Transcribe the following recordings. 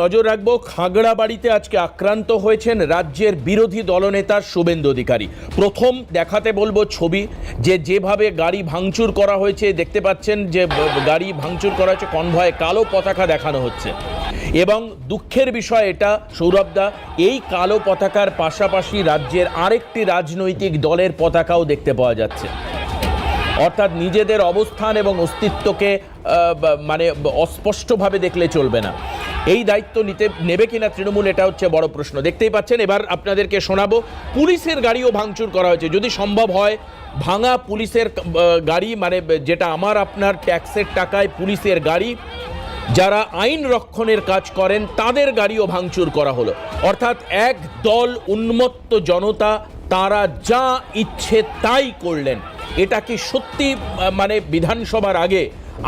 নজর রাখবো খাগড়াবাড়িতে আজকে আক্রান্ত হয়েছেন রাজ্যের বিরোধী দলনেতা শুভেন্দু অধিকারী। প্রথম দেখাতে বলবো ছবি, যেভাবে গাড়ি ভাঙচুর করা হয়েছে, দেখতে পাচ্ছেন যে গাড়ি ভাঙচুর করা হচ্ছে, কনভয়ে কালো পতাকা দেখানো হচ্ছে। এবং দুঃখের বিষয় এটা সৌরভদা, এই কালো পতাকার পাশাপাশি রাজ্যের আরেকটি রাজনৈতিক দলের পতাকাও দেখতে পাওয়া যাচ্ছে। অর্থাৎ নিজেদের অবস্থান এবং অস্তিত্বকে মানে অস্পষ্টভাবে দেখলে চলবে না। এই দায়িত্ব নেবে কিনা তৃণমূল, এটা হচ্ছে বড় প্রশ্ন। দেখতেই পাচ্ছেন, এবার আপনাদেরকে শোনাবো পুলিশের গাড়িও ভাঙচুর করা হয়েছে। যদি সম্ভব হয় ভাঙা পুলিশের গাড়ি, মানে যেটা আমার আপনার ট্যাক্সের টাকায় পুলিশের গাড়ি, যারা আইন রক্ষণের কাজ করেন তাদের গাড়িও ভাঙচুর করা হলো। অর্থাৎ এক দল উন্মত্ত জনতা, তারা যা ইচ্ছে তাই করলেন। এটা কি সত্যি মানে বিধানসভার আগে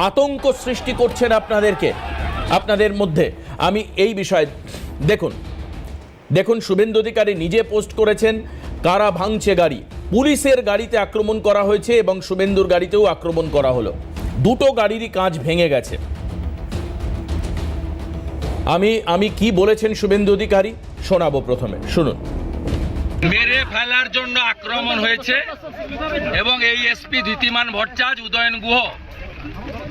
আতঙ্ক সৃষ্টি করছেন আপনাদের মধ্যে? আমি এই বিষয়ে দেখুন শুভেন্দু অধিকারী নিজে পোস্ট করেছেন কারা ভাঙছে গাড়ি। পুলিশের গাড়িতে আক্রমণ করা হয়েছে এবং শুভেন্দুর গাড়িতেও আক্রমণ করা হলো। দুটো গাড়িরই কাঁচ ভেঙে গেছে। আমি কি বলেছেন শুভেন্দু অধিকারী শোনাবো, প্রথমে শুনুন। মেরে ফেলার জন্য আক্রমণ হয়েছে এবং এই এসপি ধৃতিমান ভট্টাচার্য, উদয়ন গুহ,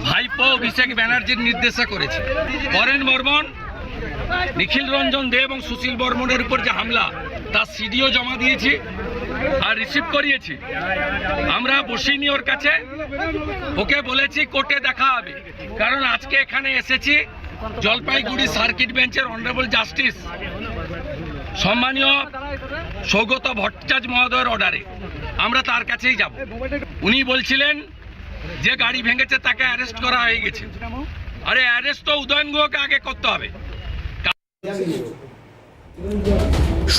ভাইপো অভিষেক ব্যানার্জির নির্দেশে করেছে। বরেন বর্মন, নিখিল রঞ্জন দে এবং সুশীল বর্মনের উপর যে হামলা, তার সিডিও জমা দিয়েছি আর রিসিভ করিয়েছি। আমরা বসিনি ওর কাছে, ওকে বলেছি কোর্টে দেখা হবে। কারণ আজকে এখানে এসেছি জলপাইগুড়ি সার্কিট বেঞ্চের অনারেবল জাস্টিস সম্মানীয় সৌগত ভট্টাচার্য মহোদয়ের অর্ডারে আমরা তার কাছেই যাব। উনি বলছিলেন যে গাড়ি ভেঙেছে তাকে অ্যারেস্ট করা হয়ে গেছে। আরে অ্যারেস্ট তো উদয়ন গুহকে আগে করতে হবে।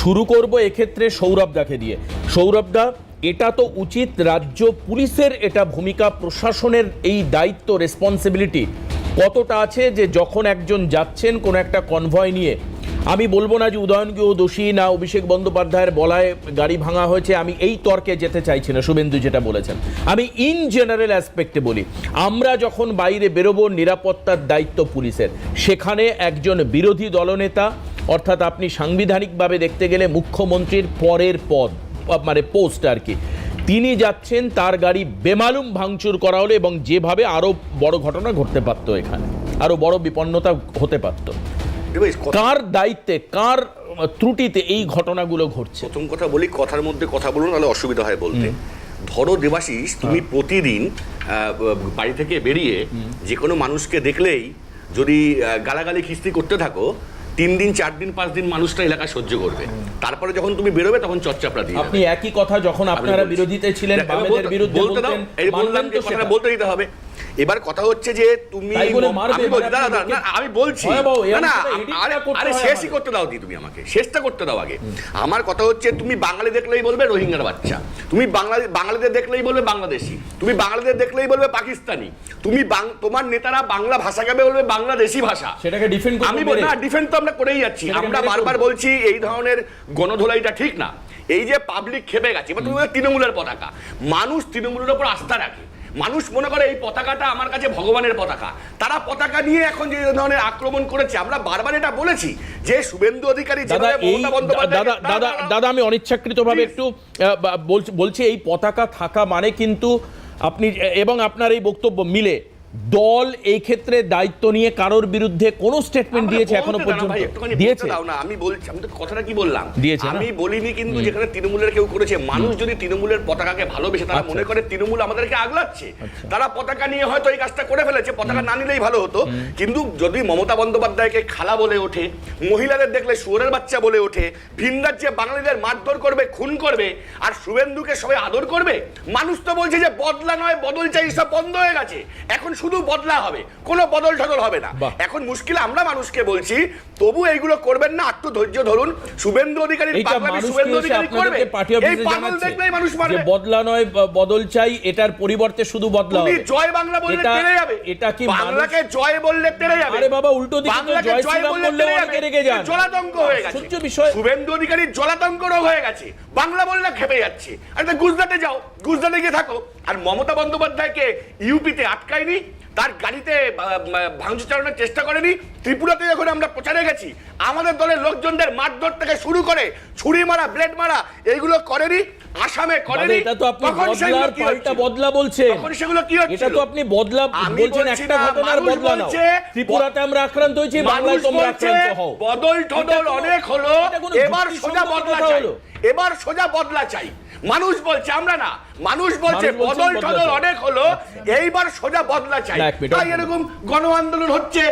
শুরু করব এক্ষেত্রে সৌরভদাকে দিয়ে। সৌরভদা, এটা তো উচিত রাজ্য পুলিশের, এটা ভূমিকা, প্রশাসনের এই দায়িত্ব, রেসপন্সিবিলিটি কতটা আছে যে যখন একজন যাচ্ছেন কোনো একটা কনভয় নিয়ে, আমি বলবো না যে উদয়ন গুহ দোষী না অভিষেক বন্দ্যোপাধ্যায়ের বলায় গাড়ি ভাঙা হয়েছে, আমি এই তর্কে যেতে চাইছি না। শুভেন্দু যেটা বলেছেন, আমি ইন জেনারেল অ্যাসপেক্টে বলি, আমরা যখন বাইরে বেরোবো নিরাপত্তার দায়িত্ব পুলিশের। সেখানে একজন বিরোধী দলনেতা, অর্থাৎ আপনি সাংবিধানিকভাবে দেখতে গেলে মুখ্যমন্ত্রীর পরের পদ, মানে পোস্ট আর কি, তিনি যাচ্ছেন, তার গাড়ি বেমালুম ভাঙচুর করা হলো এবং যেভাবে আরো বড় ঘটনা ঘটতে পারত, এখানে আরো বড় বিপন্নতা হতে পারত। কার দায়িত্বে, কার ত্রুটিতে এই ঘটনাগুলো ঘটছে? প্রথম কথা বলি, কথার মধ্যে কথা বলুন, নাহলে অসুবিধা হয় বলতে। ধরো দেবাশিস, তুমি প্রতিদিন বাড়ি থেকে বেরিয়ে যে কোনো মানুষকে দেখলেই যদি গালাগালি খিস্তি করতে থাকো, 3 দিন 4 দিন 5 দিন মানুষটা এলাকা সহ্য করবে। তারপরে যখন তুমি বেরোবে তখন চচ্চাপড়া দিয়ে আপনি একই কথা যখন আপনারা বিরোধীতে ছিলেন, বামেদের বিরুদ্ধে বলতেন, এই বললাম তো কথাটা বলতে দিতে হবে। এবার কথা হচ্ছে যে তুমি, আমি বলছি না, আরে শেষই করতে দাও, তুমি আমাকে শেষটা করতে দাও আগে। আমার কথা হচ্ছে, তুমি বাঙালি দেখলেই বলবে রোহিঙ্গার বাচ্চা, তুমি বাঙালিদের দেখলেই বলবে বাংলাদেশি, তুমি বাঙালিদের দেখলেই বলবে পাকিস্তানি, তুমি তোমার নেতারা বাংলা ভাষা গাবে বলবে বাংলাদেশি ভাষা। সেটাকে ডিফেন্ড আমি বলি না, ডিফেন্ড তো আমরা করেই যাচ্ছি। আমরা বারবার বলছি এই ধরনের গণধোলাইটা ঠিক না। এই যে পাবলিক খেপে গেছে, এবার তুমি তৃণমূলের পতাকা, মানুষ তৃণমূলের উপর আস্থা রাখে, মানুষ মনে করে এই পতাকাটা আমার কাছে ভগবানের পতাকা। তারা পতাকা নিয়ে এখন যে ধরনের আক্রমণ করেছে, আমরা বারবার এটা বলেছি যে শুভেন্দু অধিকারী, দাদা আমি অনিচ্ছাকৃতভাবে একটু বলছি, এই পতাকা থাকা মানে কিন্তু আপনি এবং আপনার এই বক্তব্য মিলে দল এই ক্ষেত্রে দায়িত্ব নিয়ে কারোর বিরুদ্ধে কোন স্টেটমেন্ট দিয়েছে এখনো পর্যন্ত? দিয়েছে না। আমি বলছি, আমি তো কথাটা কি বললাম, আমি বলিনি, কিন্তু যেখানে তৃণমূলের কেউ করেছে, মানুষ যদি তৃণমূলের পতাকাকে ভালোবেসে তারা মনে করে তৃণমূল আমাদেরকে আগলাচ্ছে, তারা পতাকা নিয়ে হয়তো এই কাজটা করে ফেলেছে। পতাকা না নিলেই ভালো হতো। কিন্তু যদি মমতা বন্দ্যোপাধ্যায়কে খালা বলে ওঠে, মহিলাদের দেখলে শুয়োরের বাচ্চা বলে ওঠে, ভিন রাজ্যে বাঙালিদের মারধর করবে, খুন করবে, আর শুভেন্দুকে সবাই আদর করবে, মানুষ তো বলছে যে বদলা নয় বদল চাই, সব বন্ধ হয়ে গেছে, এখন শুধু বদলা হবে, কোনো বদল ঠদল হবে না। এখন মুশকিল, আমরা মানুষকে বলছি তবু এইগুলো করবেন না, একটু ধৈর্য ধরুন। শুভেন্দু অধিকারী শুভেন্দু অধিকারী করবে, এই পাগল দেখলেই মানুষ মারবে। বদলা নয় বদল চাই, এটার পরিবর্তে শুধু বদলা হবে। তুমি জয় বাংলা বললে তেড়ে যাবে, এটা কি বাংলাকে জয় বললে তেড়ে যাবে? আরে বাবা, উল্টো দিকে জয় শ্রীরাম বললে অনেকে রেগে যান, জলাতঙ্ক হয়ে গেছে। সত্য বিষয়, শুভেন্দু অধিকারী জলাতঙ্ক রোগ হয়ে গেছে, বাংলা বললে খেপে যাচ্ছে। আরে গুজরাটে যাও, গুজরাটে গিয়ে থাকো। আর মমতা বন্দ্যোপাধ্যায়কে ইউপিতে আটকায়নি, তার গাড়িতে ভাঙচুর চালানোর চেষ্টা করেনি। ত্রিপুরাতে যখন আমরা প্রচারে গেছি, আমাদের দলের লোকজনদের মারধর থেকে শুরু করে ছুরি মারা, ব্লেড মারা, এইগুলো করেনি। আসামে করেনি। এটা তো আপনি বদলার পাল্টা বদলা বলছেন। তখন সেগুলো কি হচ্ছে? এটা তো আপনি বদলা বলছেন, একটা ঘটনার বদলা নাও। ত্রিপুরাতে আমরা আক্রান্ত হয়েছি, বাংলায় তোমরা আক্রান্ত হও। বদল টদল অনেক হলো, এবার সোজা বদলা চাই, এবার সোজা বদলা চাই। মানুষ বলছে, আমরা না, মানুষ বলছে বদল টদল অনেক হলো, এইবার সোজা বদলা চাই। তাই এরকম গণ আন্দোলন হচ্ছে।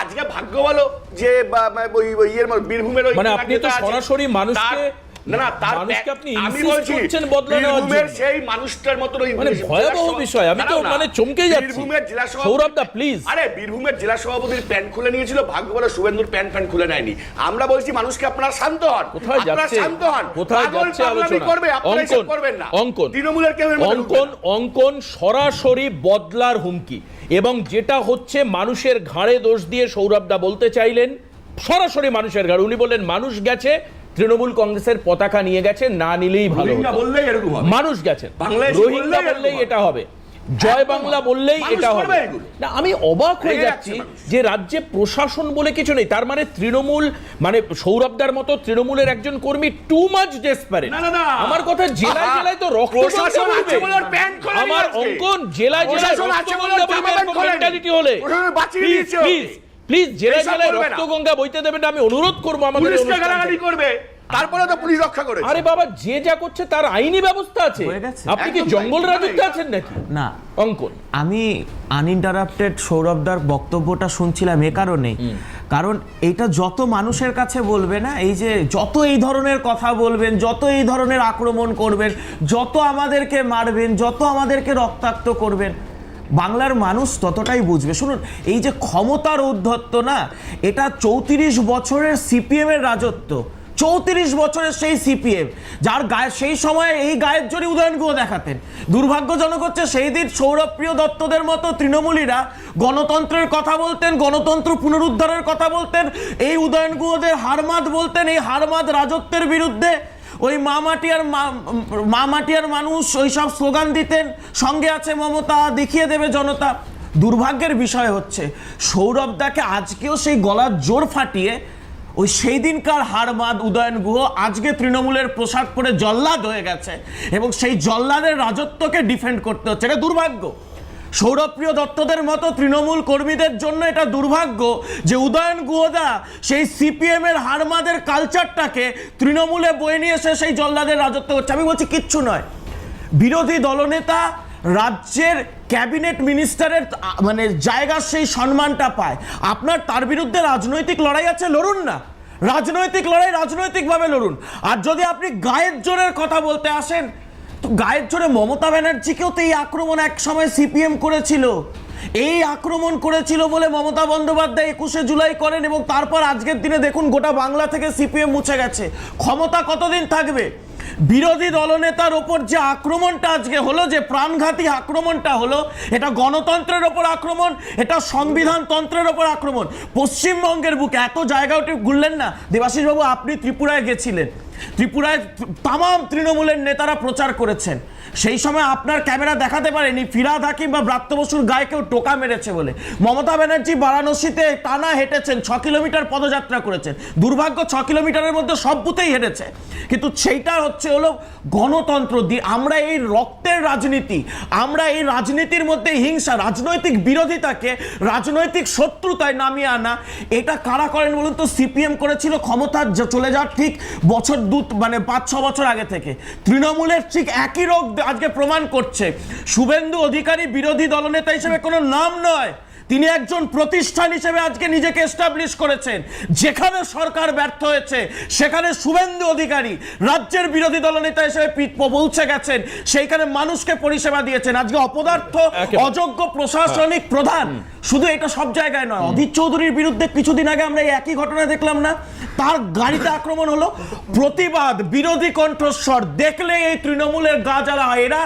আজকে ভাগ্য বলো যে বীরভূমের ওই, মানে আপনি তো সরাসরি মানুষকে না তার আপনি আমি বলছি বীরভূমের সেই মানুষটার মতো মানে ভয়াবহ বিষয়। আমি তো মানে চমকে যাচ্ছি। বীরভূমের জেলা সৌরভ দা প্লিজ, আরে বীরভূমের জেলা সভাপতির প্যান্ট খুলে নিয়েছিল, ভাগ্য বলে শুভেন্দুর প্যান্ট খুলে নেয়নি। আমরা বলছি মানুষকে আপনারা শান্ত হন, আপনারা শান্ত হন। কোথায় যাচ্ছে আলোচনা? করবে আপনারা এসব করবেন না। অঙ্কন তৃণমূলের কেউ অঙ্কন সরাসরি বদলার হুমকি, এবং যেটা হচ্ছে মানুষের ঘাড়ে দোষ দিয়ে সৌরভ দা বলতে চাইলেন সরাসরি মানুষের ঘাড়ে। উনি বললেন মানুষ গেছে, তৃণমূল কংগ্রেসের পতাকা নিয়ে গেছে, না নিলেই ভালো হতো। বললেই এরকম হবে। মানুষ গেছেন, রোহিঙ্গা বললেই এটা হবে, জয় বাংলা বললেই এটা হবে না। আমি অবাক হয়ে যাচ্ছি যে রাজ্যে প্রশাসন বলে কিছু নেই। তার মানে তৃণমূল, মানে সৌরভদার মতো তৃণমূলের একজন কর্মী টু মাচ ডেসপারেট। আমার কথা, জেলায় জেলায় তো রক্ত আমার অঙ্কন, জেলায় জেলায় মেন্টালিটি হলে প্লিজ জেলায় জেলায় রক্তগঙ্গা বইতে দেবেন না। আমি অনুরোধ করবো আমাদের করবে, তারপরে তো পুলিশ রক্ষা করে। আরে বাবা, যে যা করছে তার আইনি ব্যবস্থা আছে। আপনি কি জঙ্গল রাজত্বে আছেন নাকি? না অঙ্কন, আমি আনইন্টারাপ্টেড সৌরভদার বক্তব্যটা শুনছিলাম এ কারণেই, কারণ এইটা যত মানুষের কাছে বলবে না, এই যে যত এই ধরনের কথা বলবেন, যত এই ধরনের আক্রমণ করবেন, যত আমাদেরকে মারবেন, যত আমাদেরকে রক্তাক্ত করবেন, বাংলার মানুষ ততটাই বুঝবে। শুনুন, এই যে ক্ষমতার ঔদ্ধত্য না, এটা 34 বছরের সিপিএমের রাজত্ব। 34 বছরের সেই সিপিএম, যার গায়ে সেই সময় এই গায়ের জোরে উদয়ন গুহ দেখাতেন। দুর্ভাগ্যজনক হচ্ছে সেই দিন সৌরভপ্রিয় দত্তদের মতো তৃণমূলীরা গণতন্ত্রের কথা বলতেন, গণতন্ত্র পুনরুদ্ধারের কথা বলতেন, এই উদয়ন গুহদের হারমাদ বলতেন, এই হারমাদ রাজত্বের বিরুদ্ধে ওই মা মাটিয়ার মানুষ ওই সব স্লোগান দিতেন, সঙ্গে আছে মমতা, দেখিয়ে দেবে জনতা। দুর্ভাগ্যের বিষয় হচ্ছে সৌরভদাকে আজকেও সেই গলার জোর ফাটিয়ে ওই সেই দিনকার হারমাদ উদয়ন গুহ আজকে তৃণমূলের পোশাক পরে জল্লাদ হয়ে গেছে, এবং সেই জল্লাদের রাজত্বকে ডিফেন্ড করতে হচ্ছে। এটা দুর্ভাগ্য। সৌরভপ্রিয় দত্তদের মতো তৃণমূল কর্মীদের জন্য এটা দুর্ভাগ্য যে উদয়ন গুহদা সেই সিপিএম এর হারমাদের কালচারটাকে তৃণমূলে বয়ে নিয়ে এসে সেই জল্লাদের রাজত্ব করছে। আমি বলছি কিচ্ছু নয়। বিরোধী দলনেতা রাজ্যের ক্যাবিনেট মিনিস্টারের মানে জায়গার সেই সম্মানটা পায়, আপনার তার বিরুদ্ধে রাজনৈতিক লড়াই আছে, লড়ুন না। রাজনৈতিক লড়াই রাজনৈতিকভাবে লড়ুন। আর যদি আপনি গায়ের জোরের কথা বলতে আসেন, তো গায়ের জোরে মমতা ব্যানার্জিকেও তো এই আক্রমণ এক সময় সিপিএম করেছিল। এই আক্রমণ করেছিল বলে মমতা বন্দ্যোপাধ্যায় 21শে জুলাই করেন, এবং তারপর আজকের দিনে দেখুন গোটা বাংলা থেকে সিপিএম মুছে গেছে। ক্ষমতা কতদিন থাকবে? বিরোধী দলনেতার ওপর যে আক্রমণটা আজকে হলো, যে প্রাণঘাতী আক্রমণটা হলো, এটা গণতন্ত্রের ওপর আক্রমণ, এটা সংবিধান তন্ত্রের ওপর আক্রমণ। পশ্চিমবঙ্গের বুকে এত জায়গাটি ঘুরলেন না দেবাশিস বাবু, আপনি ত্রিপুরায় গেছিলেন, ত্রিপুরায় তামাম তৃণমূলের নেতারা প্রচার করেছেন। সেই সময় আপনার ক্যামেরা দেখাতে পারেনি ফিরহাদ হাকিম বা ব্রাত্য বসুর গায়ে কেউ টোকা মেরেছে বলে। মমতা ব্যানার্জি বারাণসীতে টানা হেঁটেছেন, 6 কিলোমিটার পদযাত্রা করেছেন। দুর্ভাগ্য 6 কিলোমিটারের মধ্যে সব বুথেই হেঁটেছে, কিন্তু সেইটা হলো গণতন্ত্র দিয়ে। আমরা এই রক্তের রাজনীতি, আমরা এই রাজনীতির মধ্যে হিংসা, রাজনৈতিক বিরোধিতাকে রাজনৈতিক শত্রুতায় নামিয়ে আনা, এটা কারা করেন বলুন তো? সিপিএম করেছিল ক্ষমতা চলে যাওয়ার ঠিক বছর মানে 5-6 বছর আগে থেকে। তৃণমূলের ঠিক একই রোগ আজকে প্রমাণ করছে। শুভেন্দু অধিকারী বিরোধী দলনেতা হিসেবে কোনো নাম নয়, তিনি একজন প্রতিষ্ঠান হিসেবে আজকে নিজেকে এস্টাবলিশ করেছেন। যেখানে সরকার ব্যর্থ হয়েছে সেখানে শুভেন্দু অধিকারী রাজ্যের বিরোধী দলনেতা হিসেবে পৌঁছে গেছেন, সেইখানে মানুষকে পরিষেবা দিয়েছেন। আজকে অপদার্থ অযোগ্য প্রশাসনিক প্রধান, শুধু এটা সব জায়গায় নয়, অধীর চৌধুরীর বিরুদ্ধে কিছুদিন আগে আমরা এই একই ঘটনা দেখলাম না? তার গাড়িতে আক্রমণ হলো। প্রতিবাদ, বিরোধী কণ্ঠস্বর দেখলে এই তৃণমূলের গা জ্বালা হয়। এরা